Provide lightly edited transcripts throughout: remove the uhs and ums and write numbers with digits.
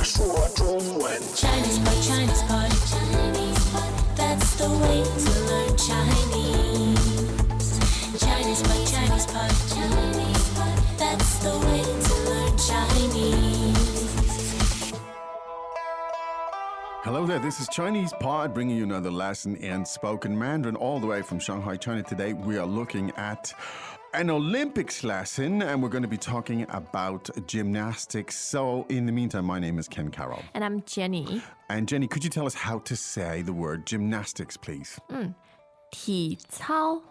说中文。 Chinese pot, Chinese pot, Chinese pot. That's the way to learn Chinese. Chinese pot, Chinese pot, Chinese pot. That's the way to learn Chinese. Hello there, this is Chinese Pod bringing you another lesson in spoken Mandarin all the way from Shanghai, China. Today we are looking at an Olympics lesson and we're going to be talking about gymnastics. So in the meantime, my name is Ken Carroll. And I'm Jenny. And Jenny, could you tell us how to say the word gymnastics, please? 体操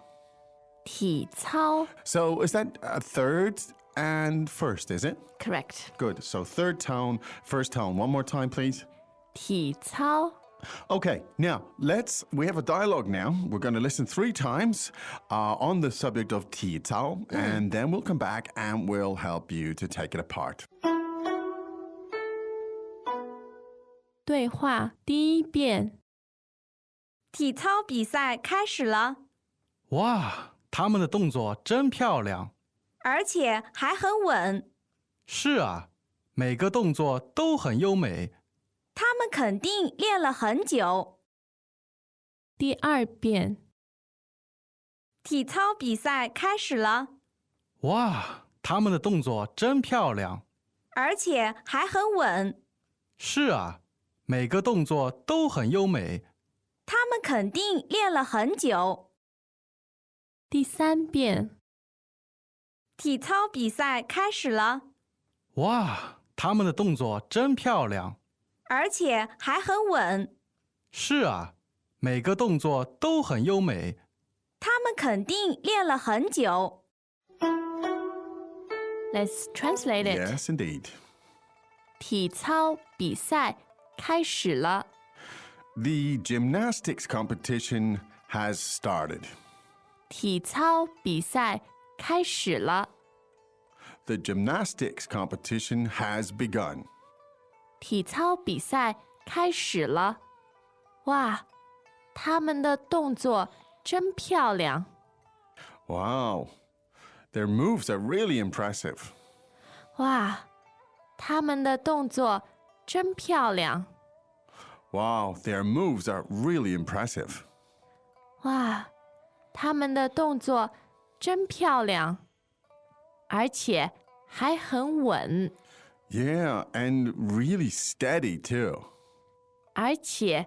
体操 So is that a third and first, is it? Correct. Good. So third tone, first tone. One more time, please. 体操 Okay, now we have a dialogue now. We're going to listen 3 times on the subject of 体操, and then we'll come back and we'll help you to take it apart. 对话第一遍体操比赛开始了，哇，他们的动作真漂亮。而且还很稳。是啊，每个动作都很优美。他们肯定练了很久。第二遍体操比赛开始了，哇，他们的动作真漂亮。而且还很稳。是啊，每个动作都很优美。他们肯定练了很久。第三遍体操比赛开始了，哇，他们的动作真漂亮。而且还很稳。是啊，每个动作都很优美。他们肯定练了很久。 Let's translate it. Yes, indeed. 体操比赛开始了 The gymnastics competition has started. 体操比赛开始了 The gymnastics competition has begun. 体操比赛开始了哇他们的动作真漂亮 Wow, their moves are really impressive. 哇他们的动作真漂亮 Wow, their moves are really impressive. 哇他们的动作真漂亮而且还很稳 Yeah, and really steady too. 而且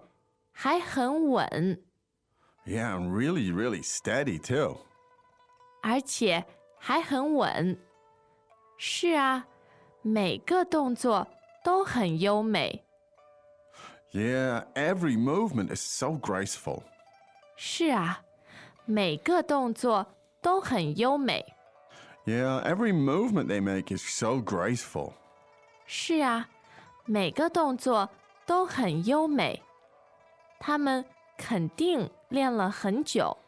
还很稳 Yeah, and really, really steady too. 而且还很稳是啊每个动作都很优美 Yeah, every movement is so graceful. 是啊每个动作都很优美 Yeah, every movement they make is so graceful. 是啊每个动作都很优美他们肯定练了很久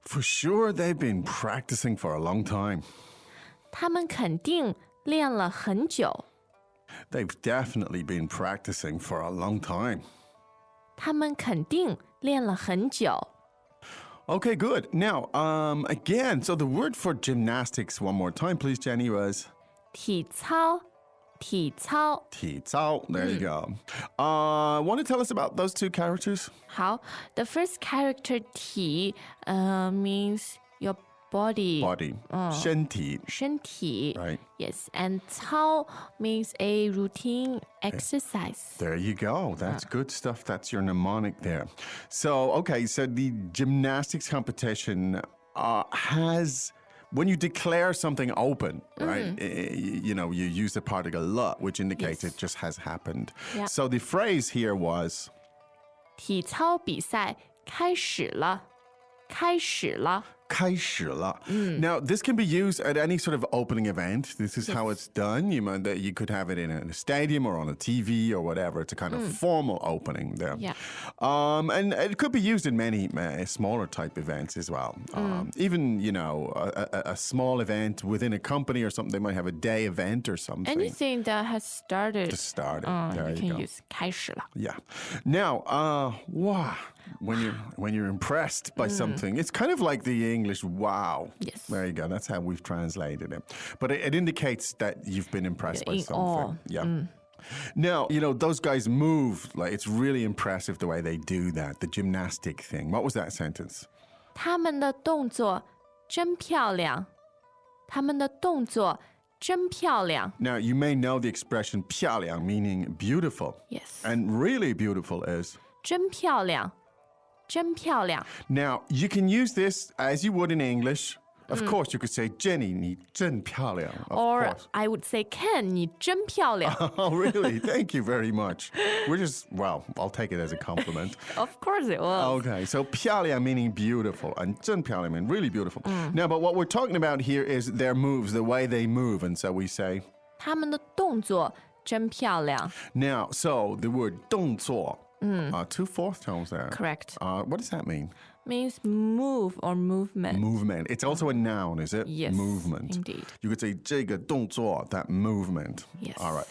For sure, they've been practicing for a long time. 他们肯定练了很久 They've definitely been practicing for a long time. 他们肯定练了很久 Okay, good. Now, again, so the word for gymnastics, one more time, please, Jenny, was 体操体操 体操. There you go. Want to tell us about those 2 characters? 好 the first character 体 means your body Body. 身体.身体 Right. yes and 操 means a routine exercise There you go. That's good stuff. That's your mnemonic there. So, okay, so the gymnastics competition has, when you declare something open, right, you know, you use the particle le, which indicates Yes. it just has happened. Yeah. So the phrase here was, 体操比赛开始了开始了开始了. Now, this can be used at any sort of opening event. This is how it's done. You could have it in a stadium or on a TV or whatever. It's a kind of formal opening there. Yeah. And it could be used in many smaller type events as well. Even, you know, a small event within a company or something. They might have a day event or something. anything that has started Just started. There you you can go. use 开始了 Yeah. Now, wow. When you're impressed by something, it's kind of like the English wow. Yes. There you go. That's how we've translated it. But it indicates that you've been impressed by in something. awe. Yeah. Now, those guys move, like it's really impressive the way they do that, the gymnastic thing. What was that sentence? 他们的动作真漂亮。他们的动作真漂亮。 Now, you may know the expression 漂亮 meaning beautiful. Yes. And really beautiful is? 真漂亮。真漂亮。 Now, you can use this as you would in English. Of course, you could say, Jenny, 你真漂亮. Of Or course. I would say, Ken, 你真漂亮。 Oh, really? Thank you very much. I'll take it as a compliment. Of course it was. Okay, so 漂亮 meaning beautiful, and 真漂亮 meaning really beautiful. Now, but what we're talking about here is their moves, the way they move, and so we say. 他们的动作真漂亮。 Now, so the word 动作, 2 fourth tones there. Correct. What does that mean? Means move or movement. Movement. It's also a noun, is it? Yes, Movement. indeed. You could say 这个动作, that movement. Yes. All right.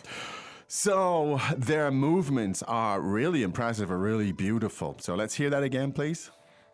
So their movements are really impressive or really beautiful. So let's hear that again, please.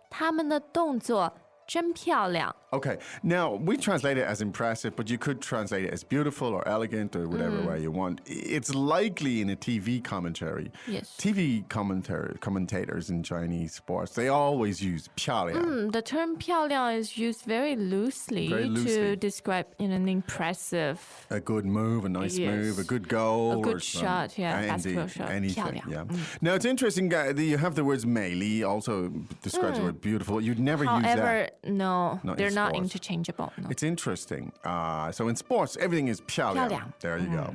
他们的动作真漂亮。 Okay, now we translate it as impressive, but you could translate it as beautiful or elegant or whatever way you want. It's likely in a TV commentary. Yes. TV commentators in Chinese sports, they always use 漂亮. The term 漂亮 is used very loosely, Very loosely. to describe an impressive. A good move, a nice Yes. move, a good goal. A good or some- shot, yeah, Indeed, basketball shot. anything, 漂亮。 yeah. Now, it's interesting, you have the words 美丽 also describes the word beautiful. You'd never use that. However, no, Not in they're not sports. interchangeable. No. It's interesting. So in sports, everything is 漂亮. 漂亮. There you go.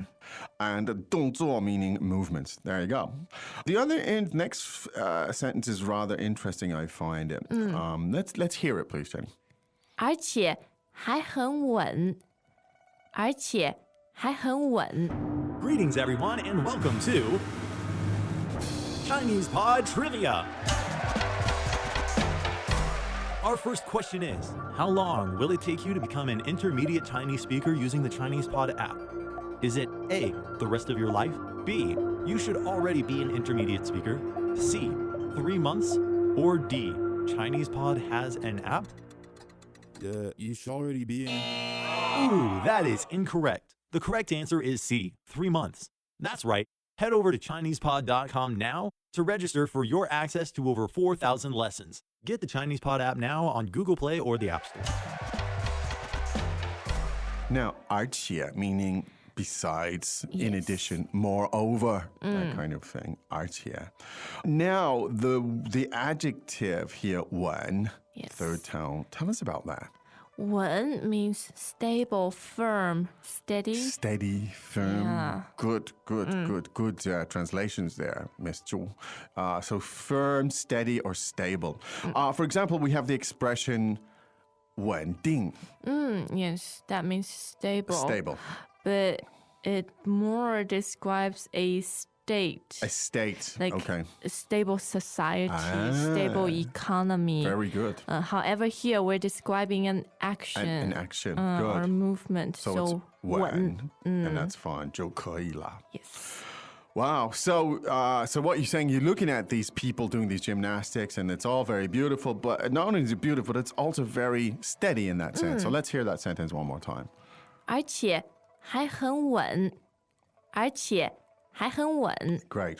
And 动作 meaning movements. There you go. The other next sentence is rather interesting, I find it. Let's hear it, please, Jenny. 而且还很稳。而且还很稳。 Greetings, everyone, and welcome to Chinese Pod Trivia. Our first question is, how long will it take you to become an intermediate Chinese speaker using the Chinese Pod app? Is it A, the rest of your life? B, you should already be an intermediate speaker? C, 3 months? Or D, Chinese Pod has an app? You should already be in. Ooh, that is incorrect. The correct answer is C, 3 months. That's right. Head over to ChinesePod.com now to register for your access to over 4,000 lessons. Get the Chinese Pod app now on Google Play or the App Store. Now, 而且 meaning besides, in Yes. addition, moreover, that kind of thing. 而且. Now, the adjective here, 稳, Yes. third tone. Tell us about that. 稳 means stable, firm, steady. Steady, firm, Yeah. good translations there, Miss Zhu. So firm, steady, or stable. For example, we have the expression 稳定, Yes, that means stable. stable. But it more describes a state. A state, Like okay. a stable society, stable economy. Very good. However, here we're describing an action. An action, or good. movement. So So, it's 稳, and that's fine, 就可以了. Yes. Wow. So what you're saying, you're looking at these people doing these gymnastics, and it's all very beautiful, but not only is it beautiful, it's also very steady in that sense. So let's hear that sentence one more time. 而且还很稳。而且还很稳。 Great.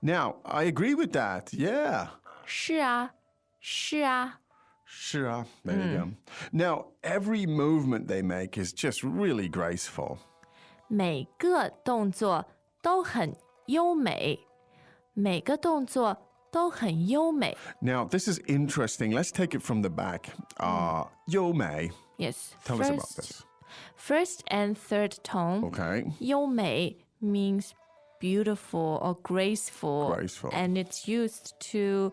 Now, I agree with that. Yeah. 是啊，是啊。 Sure. There you go. Now, every movement they make is just really graceful. 每个动作都很优美。每个动作都很优美。 Now, this is interesting. Let's take it from the back. 优美. Yes. Tell us about this. First and third tone. Okay. 优美 means beautiful or graceful. Graceful. And it's used to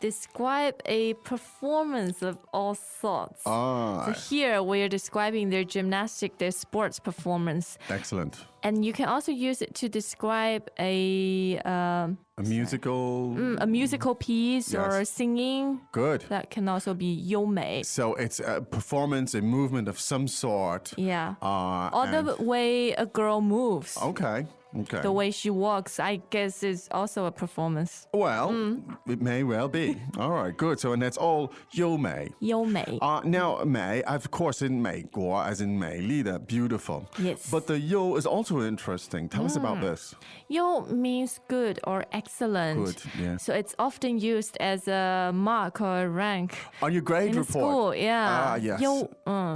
describe a performance of all sorts. So here we're describing their gymnastic, their sports performance. Excellent. And you can also use it to describe a musical piece or Yes. singing. Good. That can also be 优美. So it's a performance, a movement of some sort. Yeah. Or Or the way a girl moves. Okay. Okay. The way she walks, I guess, is also a performance. Well, it may well be. All right, good. So, and that's all 优美.优美. Now, 美, of course, in 美国, as in 美丽的, beautiful. Yes. But the 优 is also interesting. Tell us about this. 优 means good or excellent. Good, yeah. So it's often used as a mark or a rank. On your grade In the report. school, yeah. Yes. 优,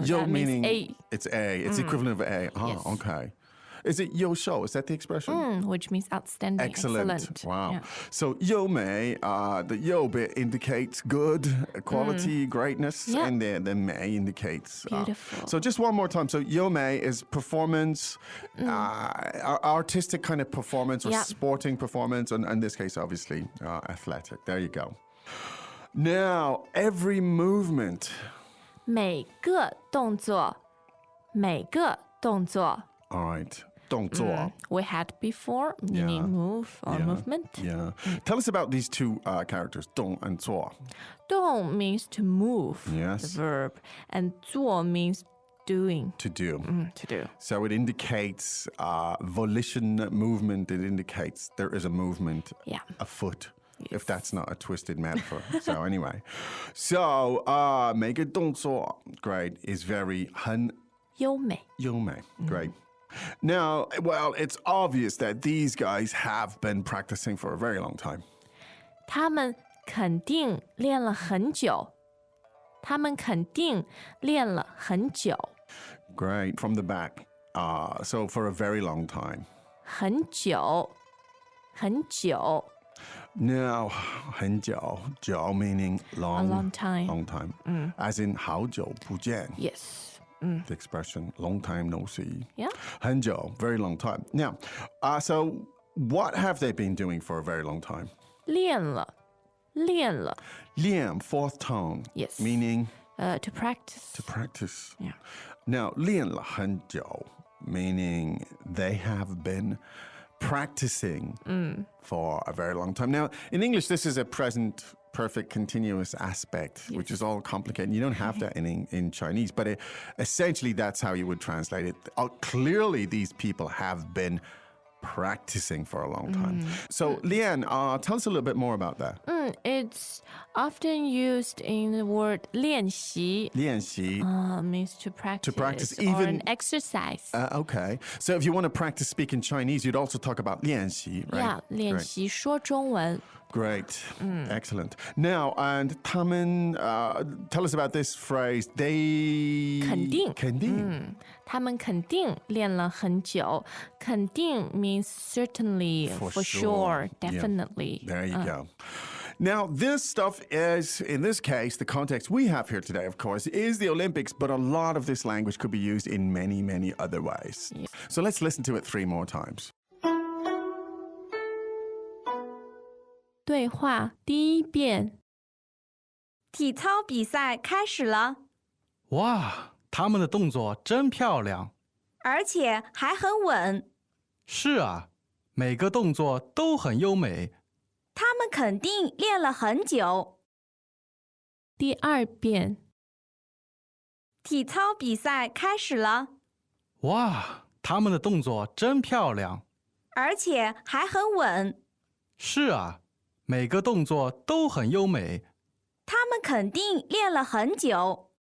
优 that means meaning A. it's A. It's the equivalent of A. Ah, Yes. okay. Is it 优秀? Is that the expression? Which means outstanding. Excellent. Wow. Yeah. So 优美, the 优 bit indicates good, quality, greatness, Yeah. and the 美 indicates Beautiful. So just one more time. So 优美 is performance, artistic kind of performance or Yeah. sporting performance, and in this case, obviously, athletic. There you go. Now, every movement. 每个动作. All right. 动作. We had before, meaning Yeah. move or movement. Yeah. Tell us about these two characters, 动 and 做. 动 means to move, Yes. the verb, and 做 means doing, To do. to do. So it indicates volition, movement. It indicates there is a movement Yeah. afoot, if that's not a twisted metaphor. So anyway. So 每个动作, great, is very 很优美. 优美. Great. Now, well, it's obvious that these guys have been practicing for a very long time. 他们肯定练了很久. Great. From the back. So for a very long time. 很久. Now, 很久, 久 meaning long. A long time. Long time. As in 好久不见. Yes. The expression, long time no see. Yeah. 很久, very long time. Now, so what have they been doing for a very long time? 练了. 练, fourth tone. Yes. Meaning To practice. to practice. Yeah. Now, 练了很久, meaning they have been practicing for a very long time. Now, in English, this is a present perfect continuous aspect, which is all complicated. You don't have that in Chinese, but essentially that's how you would translate it. Clearly, these people have been practicing for a long time. So, Lian, tell us a little bit more about that. It's often used in the word 练习. 练习. Means to practice. practice or even- an exercise. Okay. So, if you want to practice speaking Chinese, you'd also talk about 练习, right? Yeah, 练习说中文. Great. Excellent. Now, and 他们, tell us about this phrase. They 肯定。肯定。他们肯定练了很久. 肯定 means certainly, for sure, Yeah. definitely. There you go. Now, this stuff is, in this case, the context we have here today, of course, is the Olympics, but a lot of this language could be used in many, many other ways. So let's listen to it 3 more times. 对话第一遍. 体操比赛开始了，哇，他们的动作真漂亮。而且还很稳。是啊，每个动作都很优美。他们肯定练了很久。第二遍. 体操比赛开始了，哇，他们的动作真漂亮。而且还很稳。是啊，每个动作都很优美。他们肯定练了很久。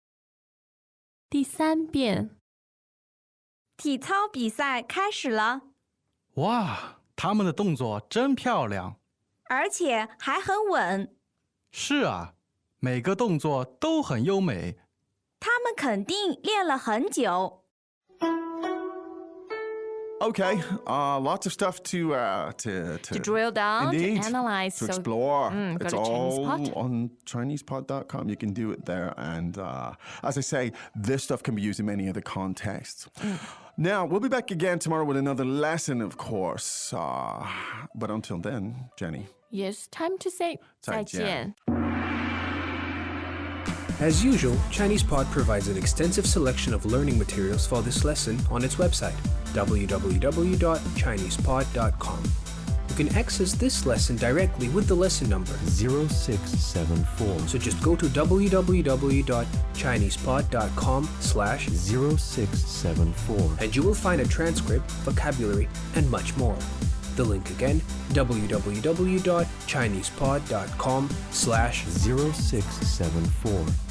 第三遍. 体操比赛开始了，哇，他们的动作真漂亮。而且还很稳。是啊，每个动作都很优美。他们肯定练了很久。Okay, lots of stuff to drill down, indeed, to analyze. to So, explore. go It's to all ChinesePod. on ChinesePod.com. You can do it there. And as I say, this stuff can be used in many other contexts. Now, we'll be back again tomorrow with another lesson, of course. But until then, Jenny. Yes, time to say 再见. 再见. As usual, ChinesePod provides an extensive selection of learning materials for this lesson on its website, www.chinesepod.com. You can access this lesson directly with the lesson number 0674. So just go to www.chinesepod.com/0674 0674. and you will find a transcript, vocabulary, and much more. The link again, www.chinesepod.com/0674.